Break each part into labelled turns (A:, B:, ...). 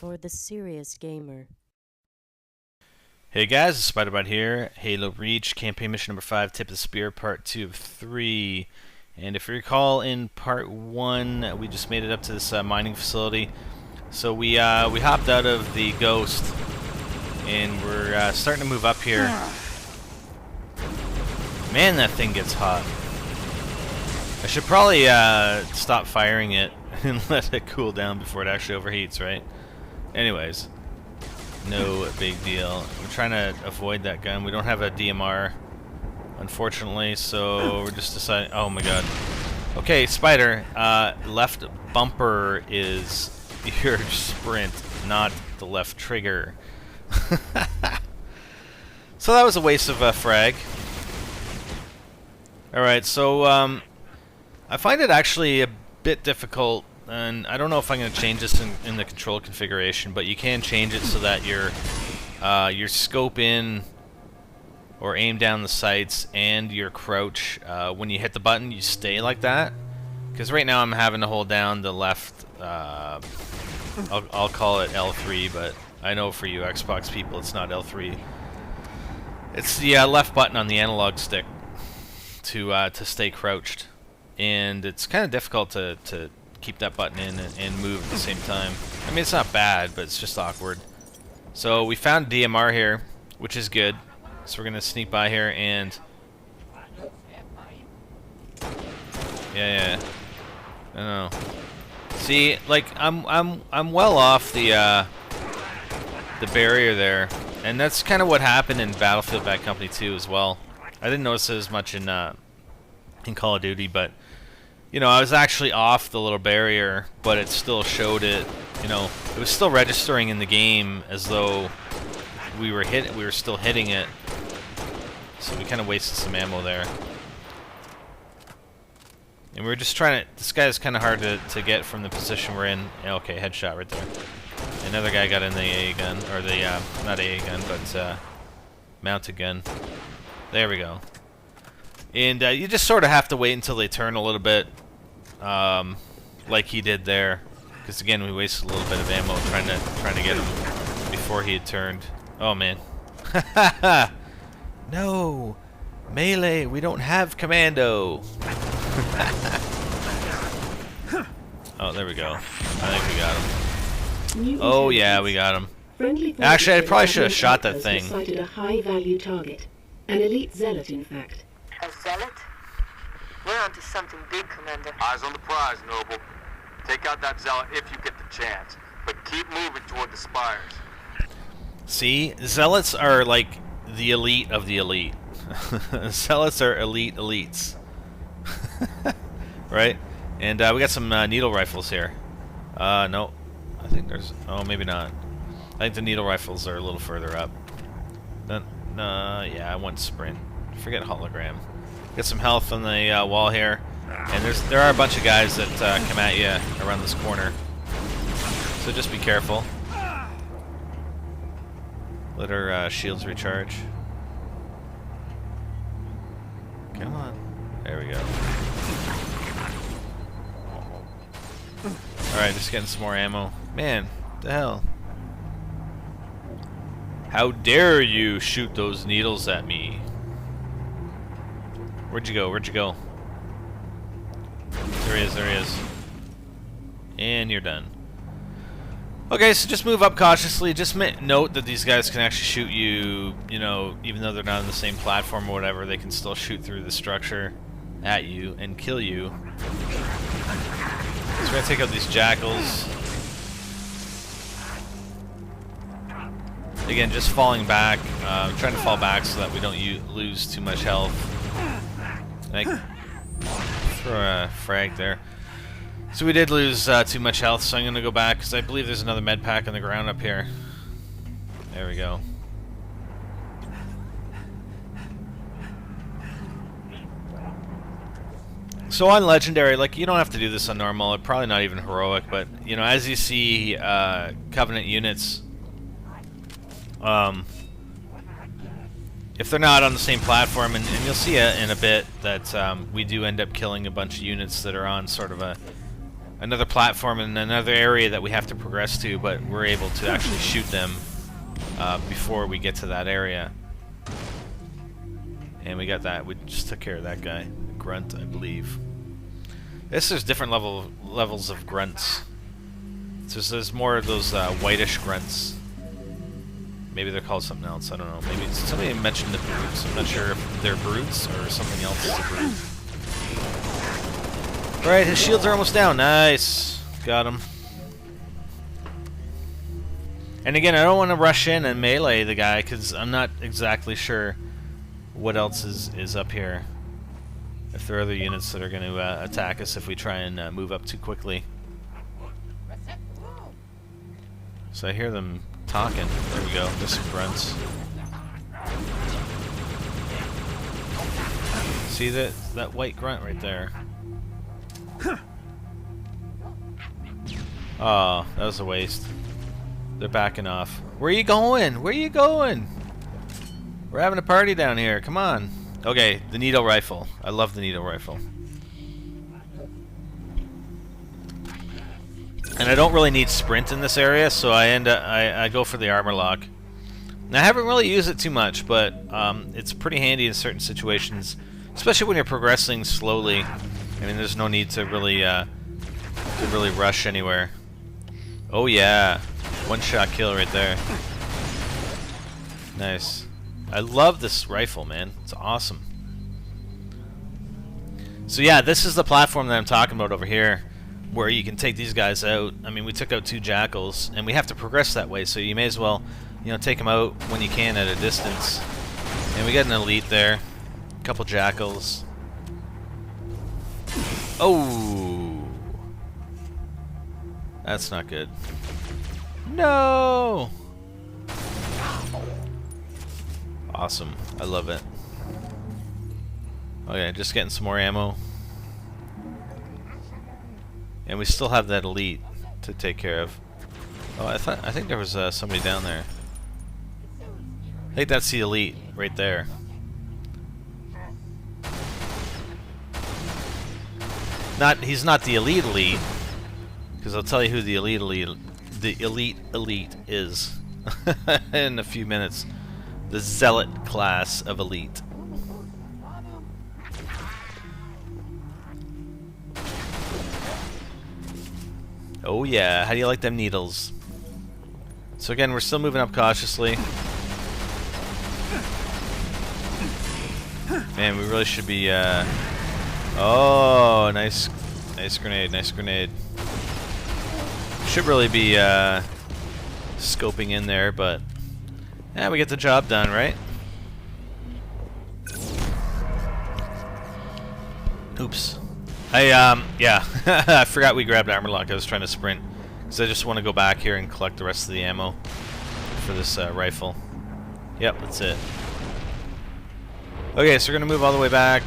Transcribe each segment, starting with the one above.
A: for the serious gamer.
B: Hey guys, it's Spiderbot here. Halo Reach, campaign mission number 5, Tip of the Spear, part 2 of 3. And if you recall, in part 1, we just made it up to this mining facility. So we hopped out of the Ghost, and we're starting to move up here. Man, that thing gets hot. I should probably stop firing it and let it cool down before it actually overheats, right? Anyways. No big deal. We're trying to avoid that gun. We don't have a DMR, unfortunately, so we're just deciding... Oh my god. Okay, Spider, left bumper is your sprint, not the left trigger. So that was a waste of a frag. Alright, so I find it actually a bit difficult, and I don't know if I'm going to change this in the control configuration, but you can change it so that your scope in or aim down the sights and your crouch, when you hit the button, you stay like that. Because right now I'm having to hold down the left, I'll call it L3, but I know for you Xbox people it's not L3. It's the left button on the analog stick to stay crouched. And it's kind of difficult to keep that button in and move at the same time. I mean, it's not bad, but it's just awkward. So we found DMR here, which is good. So we're gonna sneak by here and yeah. I don't know. See, like I'm well off the barrier there, and that's kind of what happened in Battlefield Bad Company 2 as well. I didn't notice it as much in Call of Duty, but you know, I was actually off the little barrier, but it still showed it. You know, it was still registering in the game as though we were still hitting it. So we kind of wasted some ammo there. And we were just trying to... This guy's kind of hard to get from the position we're in. Okay, headshot right there. Another guy got in the AA gun, or the, not AA gun, but mounted gun. There we go. And you just sort of have to wait until they turn a little bit, like he did there. Because again, we wasted a little bit of ammo trying to get him before he had turned. Oh man. No! Melee, we don't have commando! Oh, there we go. I think we got him. Oh yeah, we got him. Actually, I probably should have shot that thing.
C: Sighted a high-value target. An elite zealot, in fact.
D: A zealot? We're onto something big, Commander.
E: Eyes on the prize, Noble. Take out that zealot if you get the chance, but keep moving toward the spires.
B: See, zealots are like the elite of the elite. Zealots are elite elites. Right? And we got some needle rifles here. No. I think there's... Oh, maybe not. I think the needle rifles are a little further up. Yeah, I want sprint. Forget hologram. Get some health on the wall here. And there are a bunch of guys that come at you around this corner. So just be careful. Let our shields recharge. Come on. There we go. Alright, just getting some more ammo. Man, what the hell? How dare you shoot those needles at me? Where'd you go? Where'd you go? There he is, there he is. And you're done. Okay, so just move up cautiously. Just note that these guys can actually shoot you, you know, even though they're not on the same platform or whatever, they can still shoot through the structure at you and kill you. So we're gonna take out these jackals. Again, just falling back, trying to fall back so that we don't lose too much health. Like, throw a frag there. So we did lose too much health, so I'm going to go back, because I believe there's another med pack on the ground up here. There we go. So on Legendary, like, you don't have to do this on normal, probably not even heroic, but, you know, as you see Covenant units, if they're not on the same platform, and you'll see it in a bit, that we do end up killing a bunch of units that are on sort of a another platform in another area that we have to progress to, but we're able to actually shoot them before we get to that area. And we got that. We just took care of that guy. Grunt, I believe. There's different levels of grunts. So there's more of those whitish grunts. Maybe they're called something else. I don't know. Maybe somebody mentioned the brutes. I'm not sure if they're brutes or something else is a brute. Alright, his shields are almost down. Nice. Got him. And again, I don't want to rush in and melee the guy because I'm not exactly sure what else is up here. If there are other units that are going to attack us if we try and move up too quickly. So I hear them talking. There we go. There's some grunts. See that white grunt right there? Oh, that was a waste. They're backing off. Where are you going? Where are you going? We're having a party down here. Come on. Okay, the needle rifle. I love the needle rifle. And I don't really need sprint in this area, so I go for the armor lock. Now, I haven't really used it too much, but it's pretty handy in certain situations, especially when you're progressing slowly. I mean, there's no need to really rush anywhere. Oh yeah, one-shot kill right there. Nice. I love this rifle, man. It's awesome. So yeah, this is the platform that I'm talking about over here, where you can take these guys out. I mean, we took out 2 jackals, and we have to progress that way, so you may as well, you know, take them out when you can at a distance. And we got an elite there, a couple jackals. Oh, that's not good. No. Awesome. I love it. Okay, just getting some more ammo. And we still have that elite to take care of. Oh, I think there was somebody down there. I think that's the elite right there. He's not the elite, because I'll tell you who the elite is in a few minutes. The zealot class of elite. Oh yeah, how do you like them needles? So again, we're still moving up cautiously. Man, we really should be oh, nice grenade, nice grenade. Should really be scoping in there, but yeah, we get the job done, right? Oops. Yeah, I forgot we grabbed armor lock. I was trying to sprint because I just want to go back here and collect the rest of the ammo for this rifle. Yep, that's it. Okay, so we're gonna move all the way back.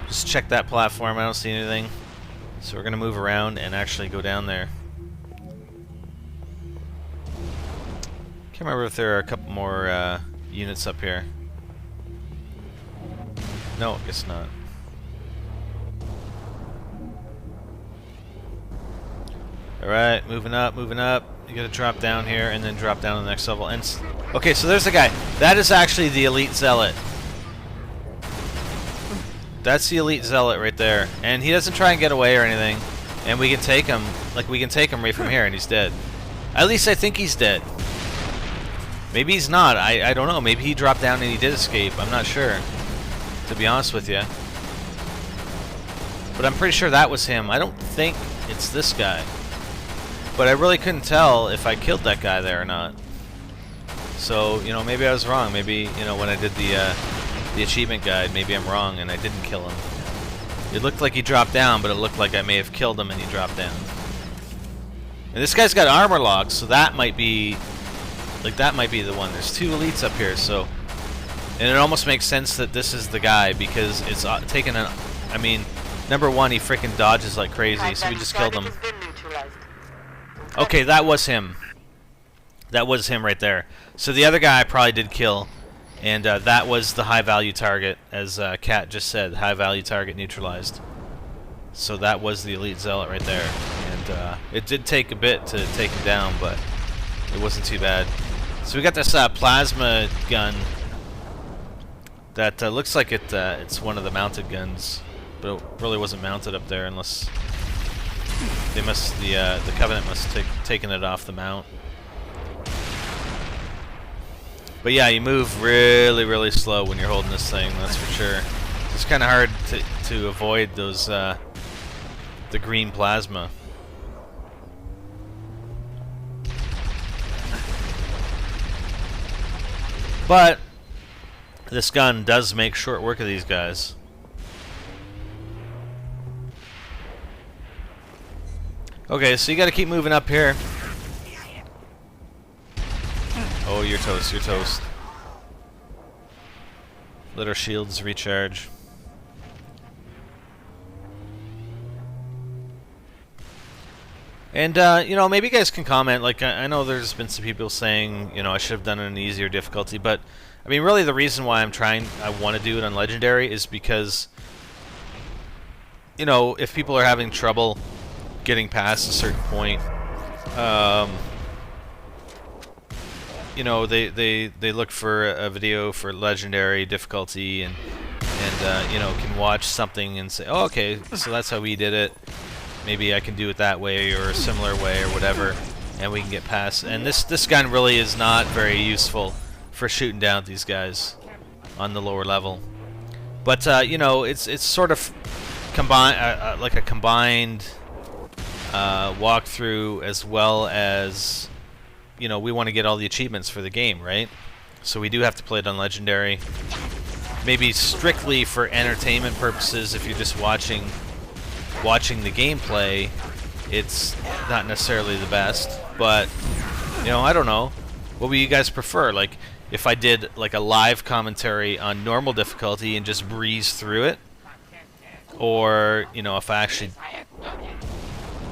B: Just check that platform. I don't see anything, so we're gonna move around and actually go down there. Can't remember if there are a couple more units up here. No, I guess not. Alright, moving up, moving up. You gotta drop down here and then drop down to the next level. And okay, so there's the guy. That is actually the elite zealot. That's the elite zealot right there. And he doesn't try and get away or anything. And we can take him, like we can take him right from here and he's dead. At least I think he's dead. Maybe he's not. I don't know. Maybe he dropped down and he did escape. I'm not sure, to be honest with you. But I'm pretty sure that was him. I don't think it's this guy. But I really couldn't tell if I killed that guy there or not. So, you know, maybe I was wrong. Maybe, you know, when I did the achievement guide, maybe I'm wrong and I didn't kill him. It looked like he dropped down, but it looked like I may have killed him and he dropped down. And this guy's got armor lock, so that might be... like, that might be the one. There's 2 elites up here, so... and it almost makes sense that this is the guy, because it's taken an... I mean, number one, he freaking dodges like crazy, so we just killed him. Okay, that was him. That was him right there. So the other guy I probably did kill, and that was the high-value target, as Kat just said, high-value target neutralized. So that was the elite zealot right there. And it did take a bit to take him down, but it wasn't too bad. So we got this plasma gun that looks like it's one of the mounted guns, but it really wasn't mounted up there unless they must the Covenant must have taken it off the mount. But yeah, you move really, really slow when you're holding this thing. That's for sure. It's kind of hard to avoid those the green plasma. But this gun does make short work of these guys. Okay, so you got to keep moving up here. Oh, you're toast, you're toast. Let our shields recharge. And, you know, maybe you guys can comment. Like, I know there's been some people saying, you know, I should have done it on an easier difficulty, but, I mean, really the reason why I want to do it on Legendary is because, you know, if people are having trouble getting past a certain point, you know, they look for a video for Legendary difficulty and you know, can watch something and say, oh, okay, so that's how we did it. Maybe I can do it that way or a similar way or whatever, and we can get past. And this gun really is not very useful for shooting down these guys on the lower level. But you know, it's sort of like a combined walkthrough, as well as, you know, we want to get all the achievements for the game, right? So we do have to play it on Legendary. Maybe strictly for entertainment purposes, if you're just watching the gameplay, it's not necessarily the best. But, you know, I don't know. What would you guys prefer? Like, if I did like a live commentary on normal difficulty and just breeze through it, or, you know, if I actually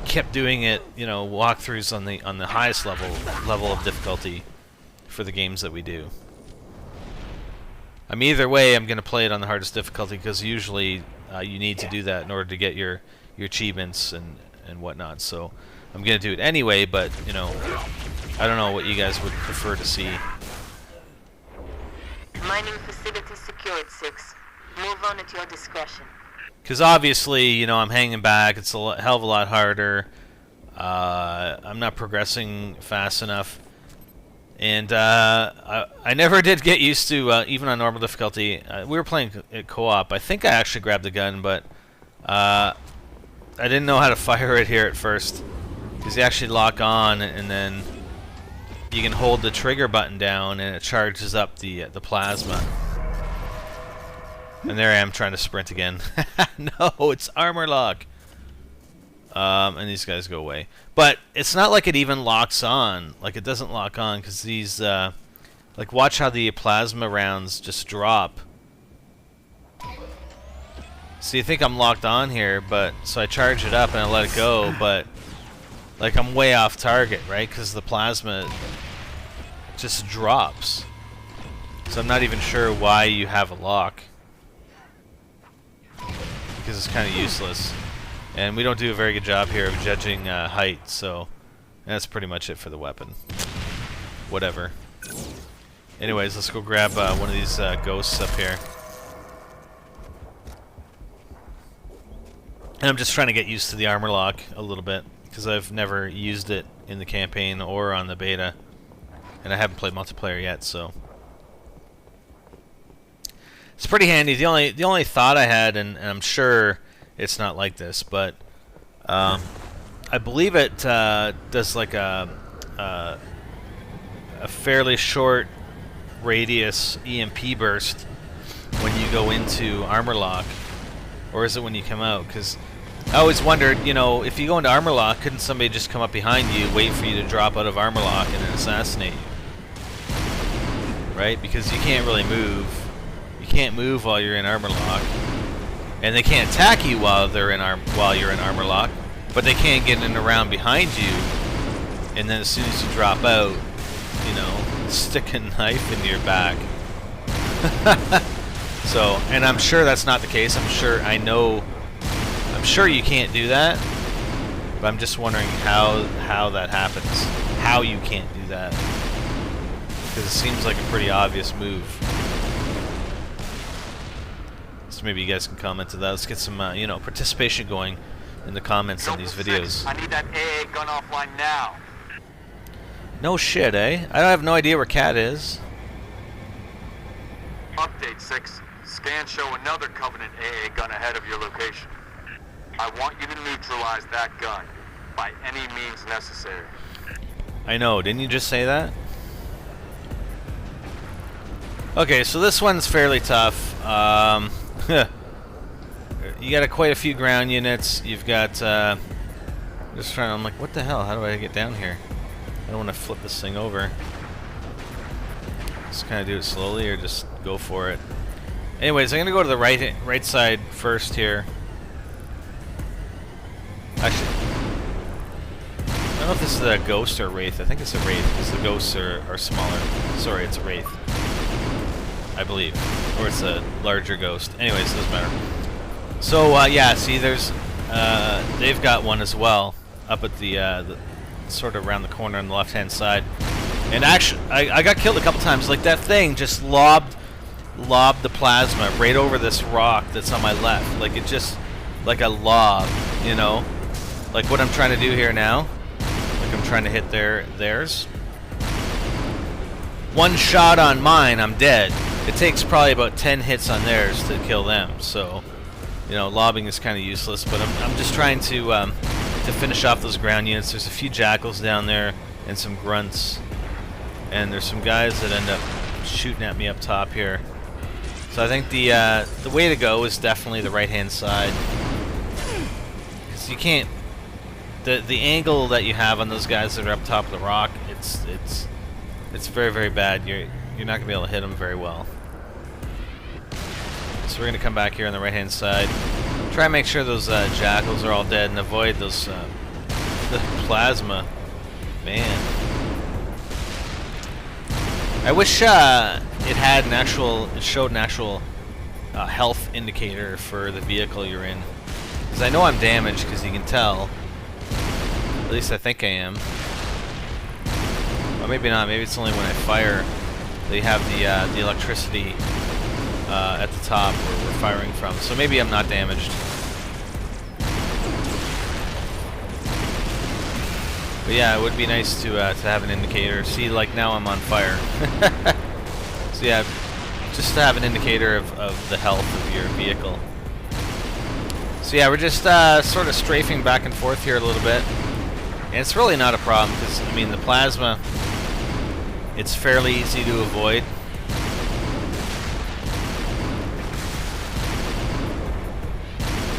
B: kept doing it, you know, walkthroughs on the highest level of difficulty for the games that we do. I mean, either way, I'm going to play it on the hardest difficulty, because usually you need to do that in order to get your achievements and whatnot. So I'm going to do it anyway, but, you know, I don't know what you guys would prefer to see.
D: Mining facility secured, 6. Move on at your discretion.
B: Because obviously, you know, I'm hanging back. It's a hell of a lot harder. I'm not progressing fast enough. And I never did get used to, even on normal difficulty, we were playing it co-op. I think I actually grabbed the gun, but I didn't know how to fire it here at first. Because you actually lock on, and then you can hold the trigger button down, and it charges up the plasma. And there I am trying to sprint again. No, it's armor lock. And these guys go away. But it's not like it even locks on. Like, it doesn't lock on, because these, like, watch how the plasma rounds just drop. So you think I'm locked on here, but, so I charge it up and I let it go, but, like, I'm way off target, right? Because the plasma just drops. So I'm not even sure why you have a lock. Because it's kind of useless. And we don't do a very good job here of judging height, so that's pretty much it for the weapon. Whatever. Anyways, let's go grab one of these ghosts up here. And I'm just trying to get used to the armor lock a little bit, because I've never used it in the campaign or on the beta. And I haven't played multiplayer yet, so it's pretty handy. The only thought I had, and I'm sure it's not like this, but I believe it does like a fairly short radius EMP burst when you go into armor lock, or is it when you come out? Because I always wondered, you know, if you go into armor lock, couldn't somebody just come up behind you, wait for you to drop out of armor lock, and then assassinate you? Right? Because you can't really move. You can't move while you're in armor lock. And they can't attack you while you're in armor lock, but they can get in around behind you, and then as soon as you drop out, you know, stick a knife into your back. So, and I'm sure that's not the case. I'm sure you can't do that. But I'm just wondering how that happens. How you can't do that. Because it seems like a pretty obvious move. So maybe you guys can comment to that. Let's get some, you know, participation going in the comments on these videos.
E: I need that AA gun offline now.
B: No shit, eh? I have no idea where Cat is.
E: Update 6. Scans show another Covenant AA gun ahead of your location. I want you to neutralize that gun by any means necessary.
B: I know, didn't you just say that? Okay, so this one's fairly tough. You got quite a few ground units. You've got, just trying, I'm like, what the hell? How do I get down here? I don't want to flip this thing over. Just kind of do it slowly or just go for it. Anyways, I'm going to go to the right side first here. Actually, I don't know if this is a ghost or a wraith. I think it's a wraith because the ghosts are smaller. Sorry, it's a wraith. I believe. Or it's a larger ghost. Anyways, it doesn't matter. So, yeah, see, there's, they've got one as well, up at the sort of around the corner on the left-hand side. And actually, I got killed a couple times. Like, that thing just lobbed the plasma right over this rock that's on my left. Like, it just, like a lob, you know? Like what I'm trying to do here now. Like I'm trying to hit theirs. One shot on mine, I'm dead. It takes probably about 10 hits on theirs to kill them. So, you know, lobbing is kind of useless. But I'm just trying to finish off those ground units. There's a few jackals down there and some grunts. And there's some guys that end up shooting at me up top here. So I think the way to go is definitely the right-hand side. Because you can't... The angle that you have on those guys that are up top of the rock, it's very, very bad. You're not gonna be able to hit them very well. So we're gonna come back here on the right-hand side, try and make sure those jackals are all dead and avoid those the plasma. Man, I wish it showed an actual health indicator for the vehicle you're in, because I know I'm damaged because you can tell. At least I think I am. Or maybe not. Maybe it's only when I fire. They have the electricity at the top where we're firing from. So maybe I'm not damaged. But yeah, it would be nice to have an indicator. See, like now I'm on fire. So yeah, just to have an indicator of the health of your vehicle. So yeah, we're just sort of strafing back and forth here a little bit. And it's really not a problem because, I mean, the plasma, it's fairly easy to avoid.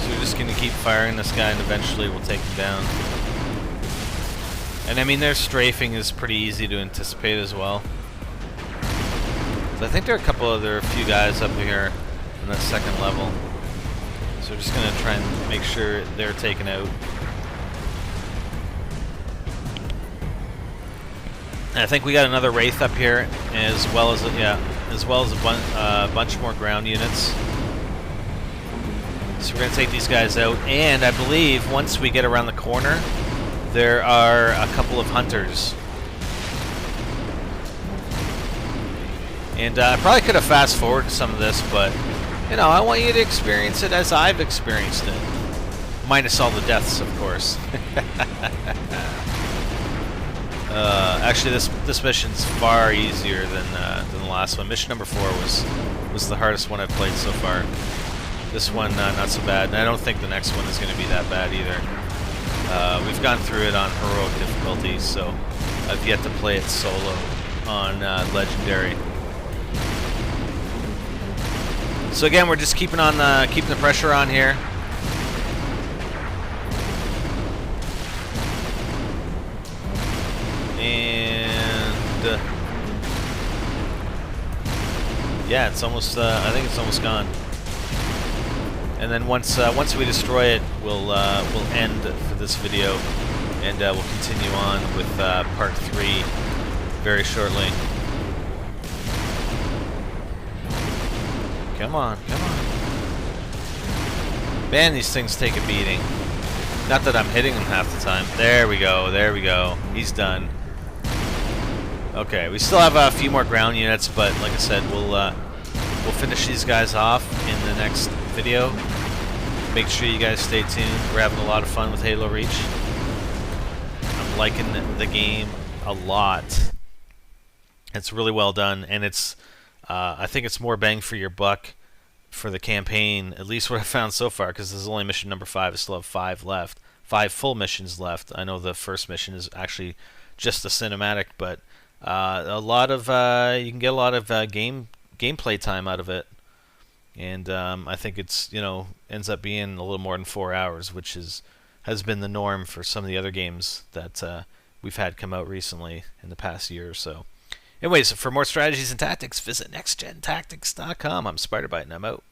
B: So we're just going to keep firing this guy and eventually we'll take him down. And I mean, their strafing is pretty easy to anticipate as well. So I think there are a few guys up here on that second level. So we're just going to try and make sure they're taken out. And I think we got another Wraith up here, as well as a bunch more ground units. So we're going to take these guys out, and I believe once we get around the corner, there are a couple of hunters. And I probably could have fast forwarded some of this, but you know, I want you to experience it as I've experienced it, minus all the deaths, of course. Actually, this mission's far easier than the last one. Mission number 4 was the hardest one I've played so far. This one, not so bad, and I don't think the next one is going to be that bad either. We've gone through it on heroic difficulty, so I've yet to play it solo on legendary. So again, we're just keeping the pressure on here. And yeah, it's almost. I think it's almost gone. And then once we destroy it, we'll end for this video, and we'll continue on with part 3 very shortly. Come on, come on. Man, these things take a beating. Not that I'm hitting him half the time. There we go. There we go. He's done. Okay, we still have a few more ground units, but like I said, we'll finish these guys off in the next video. Make sure you guys stay tuned. We're having a lot of fun with Halo Reach. I'm liking the game a lot. It's really well done, and it's I think it's more bang for your buck for the campaign, at least what I found so far, because this is only mission number 5. I still have 5 left. 5 full missions left. I know the first mission is actually just a cinematic, but a lot of you can get a lot of gameplay time out of it, and I think it's ends up being a little more than 4 hours, which has been the norm for some of the other games that we've had come out recently in the past year or so. Anyways, for more strategies and tactics, visit NextGenTactics.com. I'm Spider Bite, and I'm out.